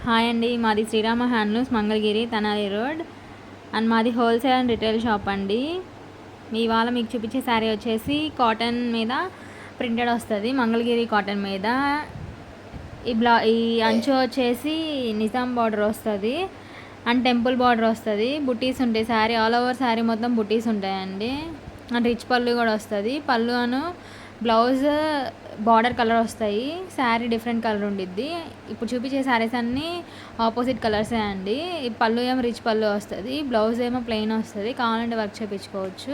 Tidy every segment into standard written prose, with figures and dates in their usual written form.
Hi అండి, మాది Srirama handlooms Mangalagiri Tenali road and మాది హోల్సేల్ అండ్ రిటైల్ షాప్ అండి. ఇవాళ మీకు చూపించే శారీ వచ్చేసి కాటన్ మీద ప్రింటెడ్ వస్తుంది, మంగళగిరి కాటన్ మీద. ఈ అంచు వచ్చేసి నిజాం బార్డర్ వస్తుంది అండ్ టెంపుల్ బార్డర్ వస్తుంది. బుటీస్ ఉంటాయి, శారీ ఆల్ ఓవర్ శారీ మొత్తం బుటీస్ ఉంటాయండి. అండ్ రిచ్ పళ్ళు కూడా వస్తుంది. పళ్ళు అను బ్లౌజ్ బార్డర్ కలర్ వస్తాయి, శారీ డిఫరెంట్ కలర్ ఉండిద్ది. ఇప్పుడు చూపించే శారీస్ అన్నీ ఆపోజిట్ కలర్సే అండి. ఈ పళ్ళు ఏమో రిచ్ పళ్ళు వస్తుంది, బ్లౌజ్ ఏమో ప్లెయిన్ వస్తుంది, కావాలంటే వర్క్ చేయించుకోవచ్చు.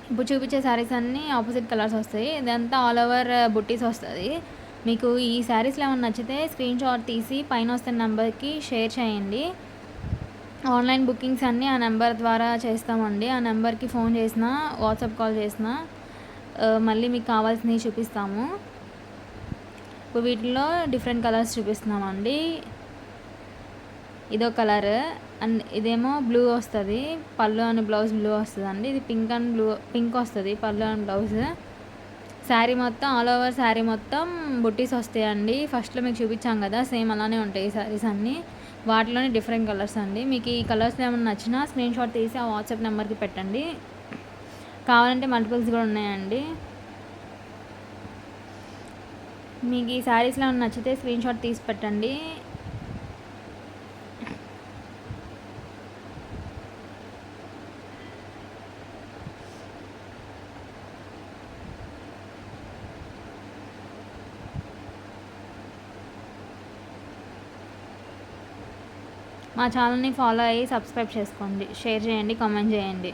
ఇప్పుడు చూపించే శారీస్ అన్నీ ఆపోజిట్ కలర్స్ వస్తాయి. ఇదంతా ఆల్ ఓవర్ బుట్టీస్ వస్తుంది. మీకు ఈ శారీస్లో ఏమైనా నచ్చితే స్క్రీన్ షాట్ తీసి పైన వస్తున్న నెంబర్కి షేర్ చేయండి. ఆన్లైన్ బుకింగ్స్ అన్నీ ఆ నెంబర్ ద్వారా చేస్తామండి. ఆ నెంబర్కి ఫోన్ చేసినా వాట్సాప్ కాల్ చేసినా మళ్ళీ మీకు కావాల్సినవి చూపిస్తాము. ఇప్పుడు వీటిలో డిఫరెంట్ కలర్స్ చూపిస్తున్నామండి. ఇదో కలర్ అండ్ ఇదేమో బ్లూ వస్తుంది, పళ్ళు అని బ్లౌజ్ బ్లూ వస్తుంది అండి. ఇది పింక్ అండ్ బ్లూ, పింక్ వస్తుంది పళ్ళు అండ్ బ్లౌజ్. శారీ మొత్తం ఆల్ ఓవర్ శారీ మొత్తం బుట్టీస్ వస్తాయండి. ఫస్ట్లో మీకు చూపించాం కదా, సేమ్ అలానే ఉంటాయి శారీస్ అన్నీ. వాటిలోనే డిఫరెంట్ కలర్స్ అండి. మీకు ఈ కలర్స్లో ఏమైనా నచ్చినా స్క్రీన్ షాట్ తీసి ఆ వాట్సాప్ నెంబర్కి పెట్టండి. కావాలంటే మల్టిపుల్స్ కూడా ఉన్నాయండి. మీకు ఈ శారీస్లో ఏమైనా నచ్చితే స్క్రీన్ షాట్ తీసి పెట్టండి. మా ఛానల్ని ఫాలో అయ్యి సబ్స్క్రైబ్ చేసుకోండి, షేర్ చేయండి, కామెంట్ చేయండి.